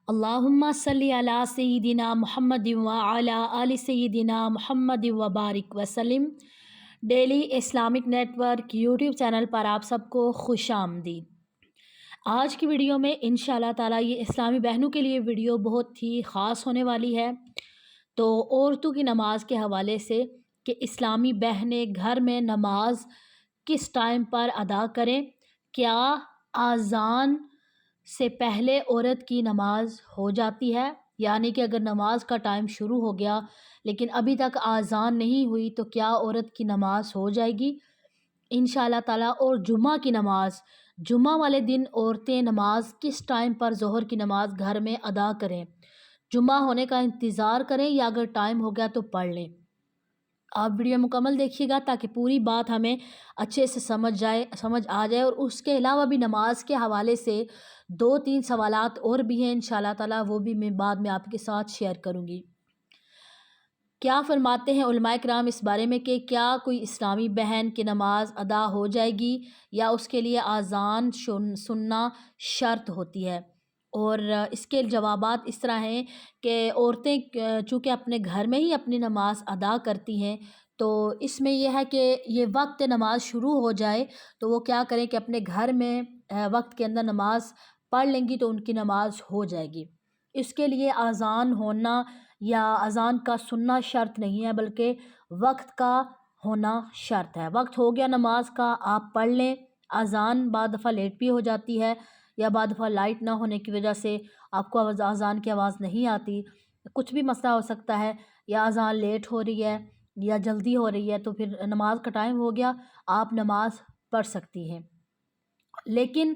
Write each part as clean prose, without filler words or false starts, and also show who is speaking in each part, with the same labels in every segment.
Speaker 1: اللہم صلی علی سیدنا محمد وعلی آل سیدنا محمد وبارک وسلم۔ Daily Islamic network YouTube channel پر آپ سب کو خوش آمدید۔ آج کی ویڈیو میں انشاءاللہ تعالی یہ اسلامی بہنوں کے لیے ویڈیو بہت ہی خاص ہونے والی ہے۔ تو عورتوں کی نماز کے حوالے سے کہ اسلامی بہنیں گھر میں نماز کس ٹائم پر ادا کریں، کیا اذان سے پہلے عورت کی نماز ہو جاتی ہے، یعنی کہ اگر نماز کا ٹائم شروع ہو گیا لیکن ابھی تک اذان نہیں ہوئی تو کیا عورت کی نماز ہو جائے گی انشاءاللہ تعالی۔ اور جمعہ کی نماز، جمعہ والے دن عورتیں نماز کس ٹائم پر ظہر کی نماز گھر میں ادا کریں، جمعہ ہونے کا انتظار کریں یا اگر ٹائم ہو گیا تو پڑھ لیں۔ آپ ویڈیو مکمل دیکھیے گا تاکہ پوری بات ہمیں اچھے سے سمجھ آ جائے۔ اور اس کے علاوہ بھی نماز کے حوالے سے 2-3 سوالات اور بھی ہیں انشاءاللہ تعالی، وہ بھی میں بعد میں آپ کے ساتھ شیئر کروں گی۔ کیا فرماتے ہیں علماء کرام اس بارے میں کہ کیا کوئی اسلامی بہن کی نماز ادا ہو جائے گی یا اس کے لیے اذان سننا شرط ہوتی ہے؟ اور اس کے جوابات اس طرح ہیں کہ عورتیں چونکہ اپنے گھر میں ہی اپنی نماز ادا کرتی ہیں، تو اس میں یہ ہے کہ یہ وقت نماز شروع ہو جائے تو وہ کیا کریں کہ اپنے گھر میں وقت کے اندر نماز پڑھ لیں گی تو ان کی نماز ہو جائے گی۔ اس کے لیے اذان ہونا یا اذان کا سننا شرط نہیں ہے، بلکہ وقت کا ہونا شرط ہے۔ وقت ہو گیا نماز کا، آپ پڑھ لیں۔ اذان بعض دفعہ لیٹ بھی ہو جاتی ہے یا بعض دفعہ لائٹ نہ ہونے کی وجہ سے آپ کو اذان کی آواز نہیں آتی، کچھ بھی مسئلہ ہو سکتا ہے، یا اذان لیٹ ہو رہی ہے یا جلدی ہو رہی ہے تو پھر نماز کا ٹائم ہو گیا، آپ نماز پڑھ سکتی ہیں۔ لیکن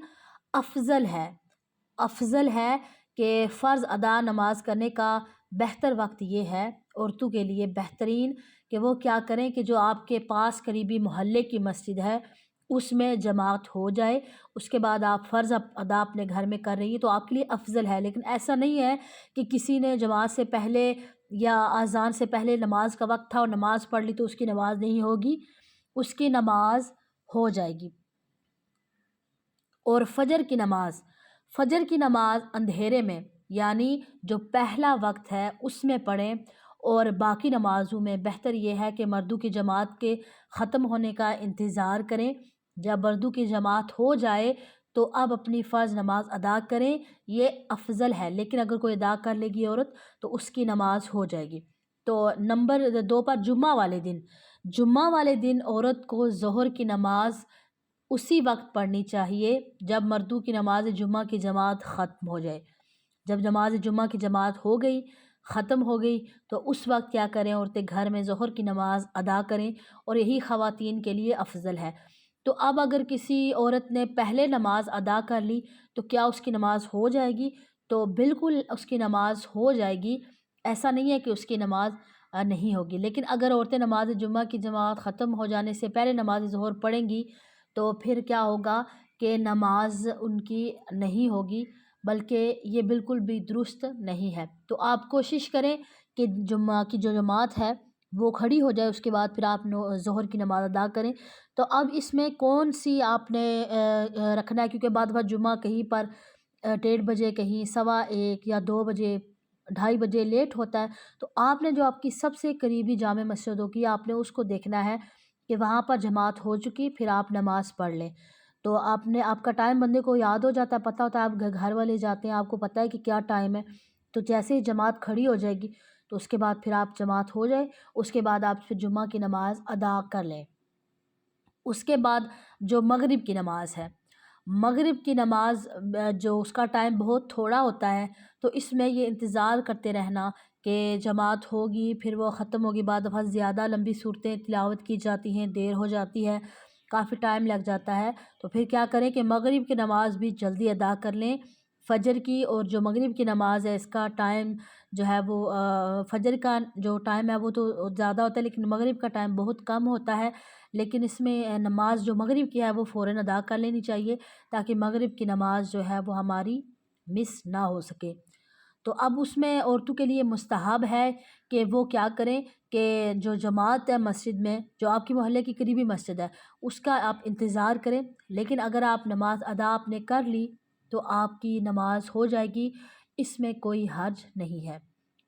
Speaker 1: افضل ہے کہ فرض ادا نماز کرنے کا بہتر وقت یہ ہے عورتوں کے لیے بہترین کہ وہ کیا کریں کہ جو آپ کے پاس قریبی محلے کی مسجد ہے اس میں جماعت ہو جائے، اس کے بعد آپ فرض ادا اپنے گھر میں کر رہی ہیں تو آپ کے لیے افضل ہے۔ لیکن ایسا نہیں ہے کہ کسی نے جماعت سے پہلے یا اذان سے پہلے نماز کا وقت تھا اور نماز پڑھ لی تو اس کی نماز نہیں ہوگی، اس کی نماز ہو جائے گی۔ اور فجر کی نماز اندھیرے میں، یعنی جو پہلا وقت ہے اس میں پڑھیں، اور باقی نمازوں میں بہتر یہ ہے کہ مردوں کی جماعت کے ختم ہونے کا انتظار کریں۔ جب مردوں کی جماعت ہو جائے تو اب اپنی فرض نماز ادا کریں، یہ افضل ہے۔ لیکن اگر کوئی ادا کر لے گی عورت تو اس کی نماز ہو جائے گی۔ تو نمبر 2 پر جمعہ والے دن عورت کو ظہر کی نماز اسی وقت پڑھنی چاہیے جب مردوں کی نماز جمعہ کی جماعت ختم ہو جائے۔ جب نماز جمعہ کی جماعت ہو گئی، ختم ہو گئی، تو اس وقت کیا کریں، عورتیں گھر میں ظہر کی نماز ادا کریں، اور یہی خواتین کے لیے افضل ہے۔ تو اب اگر کسی عورت نے پہلے نماز ادا کر لی تو کیا اس کی نماز ہو جائے گی؟ تو بالکل اس کی نماز ہو جائے گی، ایسا نہیں ہے کہ اس کی نماز نہیں ہوگی۔ لیکن اگر عورتیں نماز جمعہ کی جماعت ختم ہو جانے سے پہلے نماز ظہر پڑھیں گی تو پھر کیا ہوگا کہ نماز ان کی نہیں ہوگی، بلکہ یہ بالکل بھی درست نہیں ہے۔ تو آپ کوشش کریں کہ جمعہ کی جو جماعت ہے وہ کھڑی ہو جائے، اس کے بعد پھر آپ ظہر کی نماز ادا کریں۔ تو اب اس میں کون سی آپ نے رکھنا ہے، کیونکہ بعد جمعہ کہیں پر 1:30 بجے، کہیں 1:15 یا 2 بجے، 2:30 بجے لیٹ ہوتا ہے، تو آپ نے جو آپ کی سب سے قریبی جامع مسجد ہوگی آپ نے اس کو دیکھنا ہے کہ وہاں پر جماعت ہو چکی، پھر آپ نماز پڑھ لیں۔ تو آپ کا ٹائم بندے کو یاد ہو جاتا ہے، پتہ ہوتا ہے، آپ گھر والے جاتے ہیں، آپ کو پتہ ہے کہ کیا ٹائم ہے، تو جیسے ہی جماعت کھڑی ہو جائے گی تو اس کے بعد پھر آپ جماعت ہو جائے، اس کے بعد آپ پھر جمعہ کی نماز ادا کر لیں۔ اس کے بعد جو مغرب کی نماز ہے، مغرب کی نماز جو اس کا ٹائم بہت تھوڑا ہوتا ہے، تو اس میں یہ انتظار کرتے رہنا کہ جماعت ہوگی پھر وہ ختم ہوگی۔ بعد دفعہ زیادہ لمبی صورتیں تلاوت کی جاتی ہیں، دیر ہو جاتی ہے، کافی ٹائم لگ جاتا ہے، تو پھر کیا کریں کہ مغرب کی نماز بھی جلدی ادا کر لیں۔ فجر کی اور جو مغرب کی نماز ہے اس کا ٹائم جو ہے وہ فجر کا جو ٹائم ہے وہ تو زیادہ ہوتا ہے لیکن مغرب کا ٹائم بہت کم ہوتا ہے، لیکن اس میں نماز جو مغرب کی ہے وہ فوراً ادا کر لینی چاہیے تاکہ مغرب کی نماز جو ہے وہ ہماری مس نہ ہو سکے۔ تو اب اس میں عورتوں کے لیے مستحب ہے کہ وہ کیا کریں کہ جو جماعت ہے مسجد میں، جو آپ کی محلے کی قریبی مسجد ہے اس کا آپ انتظار کریں، لیکن اگر آپ نماز ادا آپ نے کر لی تو آپ کی نماز ہو جائے گی۔ اس میں کوئی حرج نہیں ہے۔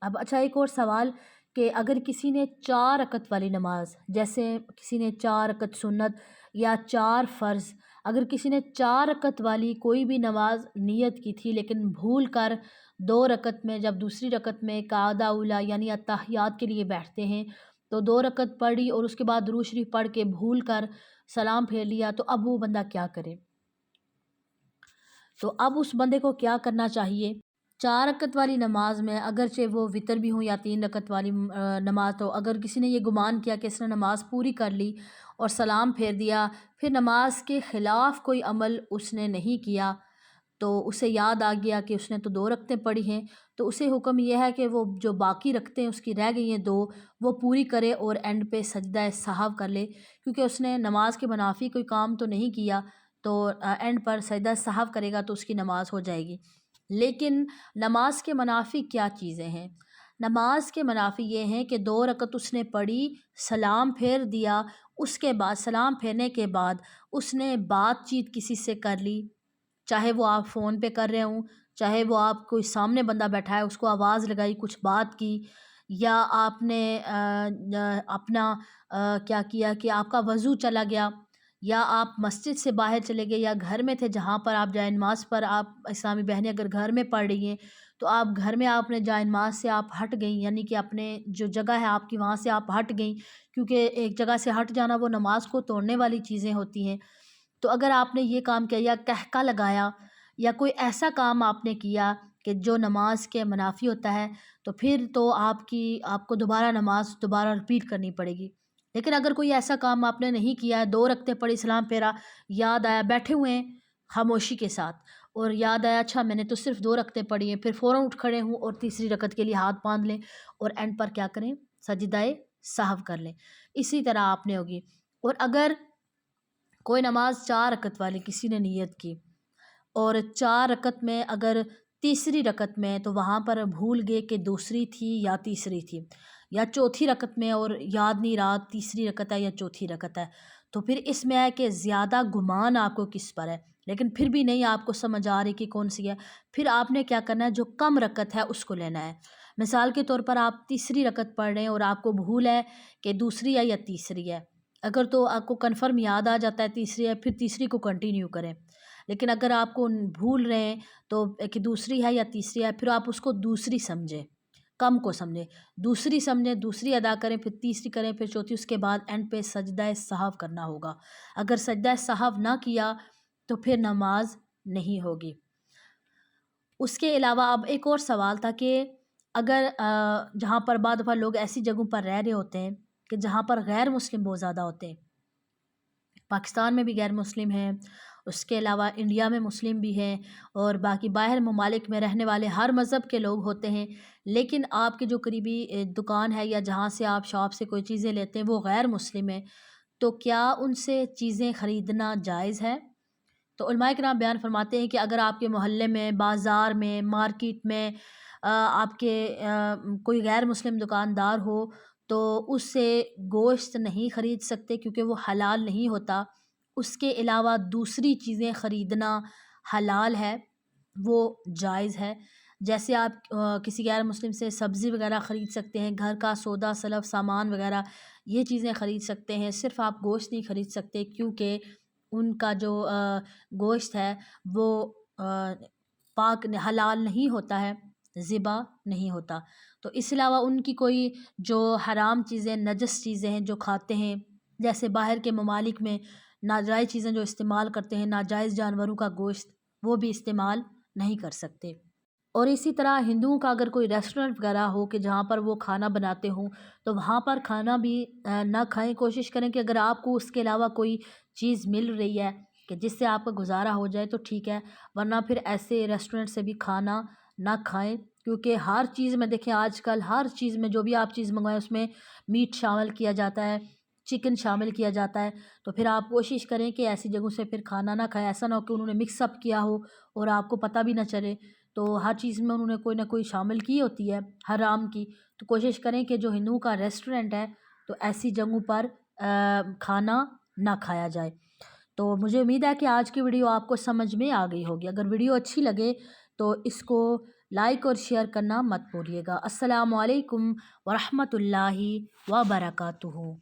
Speaker 1: اب اچھا ایک اور سوال کہ اگر کسی نے 4 رکعت والی نماز، جیسے کسی نے 4 رکعت سنت یا 4 فرض، اگر کسی نے 4 رکعت والی کوئی بھی نماز نیت کی تھی لیکن بھول کر 2 رکعت میں، جب دوسری رکعت میں قعدہ اولیٰ یعنی اتحیات کے لیے بیٹھتے ہیں تو 2 رکعت پڑھی اور اس کے بعد درود شریف پڑھ کے بھول کر سلام پھیر لیا، تو اب وہ بندہ کیا کرے؟ تو اب اس بندے کو کیا کرنا چاہیے؟ 4 رکعت والی نماز میں اگرچہ وہ وتر بھی ہوں یا 3 رکعت والی نماز، تو اگر کسی نے یہ گمان کیا کہ اس نے نماز پوری کر لی اور سلام پھیر دیا، پھر نماز کے خلاف کوئی عمل اس نے نہیں کیا، تو اسے یاد آ گیا کہ اس نے تو 2 رکعتیں پڑھی ہیں، تو اسے حکم یہ ہے کہ وہ جو باقی رکعتیں اس کی رہ گئی ہیں 2، وہ پوری کرے اور اینڈ پہ سجدہ سہو کر لے، کیونکہ اس نے نماز کے منافی کوئی کام تو نہیں کیا، تو اینڈ پر سجدہ سہو کرے گا تو اس کی نماز ہو جائے گی۔ لیکن نماز کے منافی کیا چیزیں ہیں؟ نماز کے منافی یہ ہیں کہ 2 رکعت اس نے پڑھی، سلام پھیر دیا، اس کے بعد سلام پھیرنے کے بعد اس نے بات چیت کسی سے کر لی، چاہے وہ آپ فون پہ کر رہے ہوں، چاہے وہ آپ کوئی سامنے بندہ بیٹھا ہے اس کو آواز لگائی، کچھ بات کی، یا آپ نے اپنا کیا کیا کہ آپ کا وضو چلا گیا، یا آپ مسجد سے باہر چلے گئے، یا گھر میں تھے جہاں پر آپ جائے نماز پر، آپ اسلامی بہنیں اگر گھر میں پڑھ رہی ہیں تو آپ گھر میں آپ نے جائے نماز سے آپ ہٹ گئیں، یعنی کہ اپنے جو جگہ ہے آپ کی وہاں سے آپ ہٹ گئیں، کیونکہ ایک جگہ سے ہٹ جانا وہ نماز کو توڑنے والی چیزیں ہوتی ہیں۔ تو اگر آپ نے یہ کام کیا یا قہقہ لگایا یا کوئی ایسا کام آپ نے کیا کہ جو نماز کے منافی ہوتا ہے، تو پھر تو آپ کو دوبارہ نماز دوبارہ رپیٹ کرنی پڑے گی۔ لیکن اگر کوئی ایسا کام آپ نے نہیں کیا ہے، 2 رکعتیں پڑھی، سلام پھیرا، یاد آیا، بیٹھے ہوئے ہیں خاموشی کے ساتھ اور یاد آیا اچھا میں نے تو صرف 2 رکعتیں پڑھی ہیں، پھر فوراً اٹھ کھڑے ہوں اور تیسری رکعت کے لیے ہاتھ باندھ لیں اور اینڈ پر کیا کریں؟ سجدہ سہو کر لیں، اسی طرح آپ نے ہوگی۔ اور اگر کوئی نماز 4 رکعت والی کسی نے نیت کی اور 4 رکعت میں اگر تیسری رکعت میں تو وہاں پر بھول گئے کہ دوسری تھی یا تیسری تھی، یا چوتھی رکعت میں اور یاد نہیں رہا تیسری رکعت ہے یا چوتھی رکعت ہے، تو پھر اس میں ہے کہ زیادہ گمان آپ کو کس پر ہے، لیکن پھر بھی نہیں آپ کو سمجھ آ رہی کہ کون سی ہے، پھر آپ نے کیا کرنا ہے؟ جو کم رکعت ہے اس کو لینا ہے۔ مثال کے طور پر آپ تیسری رکعت پڑھ رہے ہیں اور آپ کو بھول ہے کہ دوسری ہے یا تیسری ہے، اگر تو آپ کو کنفرم یاد آ جاتا ہے تیسری ہے، پھر تیسری کو کنٹینیو کریں، لیکن اگر آپ کو بھول رہے ہیں تو کہ دوسری ہے یا تیسری ہے، پھر آپ اس کو دوسری سمجھیں، کم کو سمجھیں، دوسری سمجھیں، دوسری ادا کریں، پھر تیسری کریں، پھر چوتھی، اس کے بعد اینڈ پہ سجدہ سہو کرنا ہوگا۔ اگر سجدہ سہو نہ کیا تو پھر نماز نہیں ہوگی۔ اس کے علاوہ اب ایک اور سوال تھا کہ اگر جہاں پر بعض دفعہ لوگ ایسی جگہوں پر رہ رہے ہوتے ہیں کہ جہاں پر غیر مسلم بہت زیادہ ہوتے ہیں، پاکستان میں بھی غیر مسلم ہیں، اس کے علاوہ انڈیا میں مسلم بھی ہیں، اور باقی باہر ممالک میں رہنے والے ہر مذہب کے لوگ ہوتے ہیں، لیکن آپ کے جو قریبی دکان ہے یا جہاں سے آپ شاپ سے کوئی چیزیں لیتے ہیں وہ غیر مسلم ہیں، تو کیا ان سے چیزیں خریدنا جائز ہے؟ تو علماء کرام بیان فرماتے ہیں کہ اگر آپ کے محلے میں، بازار میں، مارکیٹ میں آپ کے کوئی غیر مسلم دکاندار ہو تو اس سے گوشت نہیں خرید سکتے کیونکہ وہ حلال نہیں ہوتا، اس کے علاوہ دوسری چیزیں خریدنا حلال ہے، وہ جائز ہے۔ جیسے آپ کسی غیر مسلم سے سبزی وغیرہ خرید سکتے ہیں، گھر کا سودا سلف سامان وغیرہ یہ چیزیں خرید سکتے ہیں، صرف آپ گوشت نہیں خرید سکتے کیونکہ ان کا جو گوشت ہے وہ پاک حلال نہیں ہوتا ہے، ذبح نہیں ہوتا۔ تو اس علاوہ ان کی کوئی جو حرام چیزیں، نجس چیزیں ہیں جو کھاتے ہیں، جیسے باہر کے ممالک میں ناجائز چیزیں جو استعمال کرتے ہیں، ناجائز جانوروں کا گوشت، وہ بھی استعمال نہیں کر سکتے۔ اور اسی طرح ہندوؤں کا اگر کوئی ریسٹورنٹ وغیرہ ہو کہ جہاں پر وہ کھانا بناتے ہوں تو وہاں پر کھانا بھی نہ کھائیں، کوشش کریں کہ اگر آپ کو اس کے علاوہ کوئی چیز مل رہی ہے کہ جس سے آپ کا گزارا ہو جائے تو ٹھیک ہے، ورنہ پھر ایسے ریسٹورنٹ سے بھی کھانا نہ کھائیں، کیونکہ ہر چیز میں دیکھیں آج کل ہر چیز میں جو بھی آپ چیز منگوائیں اس میں میٹ شامل کیا جاتا ہے، چکن شامل کیا جاتا ہے، تو پھر آپ کوشش کریں کہ ایسی جگہوں سے پھر کھانا نہ کھائیں، ایسا نہ ہو کہ انہوں نے مکس اپ کیا ہو اور آپ کو پتہ بھی نہ چلے، تو ہر چیز میں انہوں نے کوئی نہ کوئی شامل کی ہوتی ہے حرام کی، تو کوشش کریں کہ جو ہندوؤں کا ریسٹورنٹ ہے تو ایسی جگہوں پر کھانا نہ کھایا جائے۔ تو مجھے امید ہے کہ آج کی ویڈیو آپ کو سمجھ میں آ گئی ہوگی۔ اگر ویڈیو اچھی لگے تو اس کو لائک اور شیئر کرنا مت بھولیے گا۔ السلام علیکم ورحمۃ اللہ وبرکاتہ۔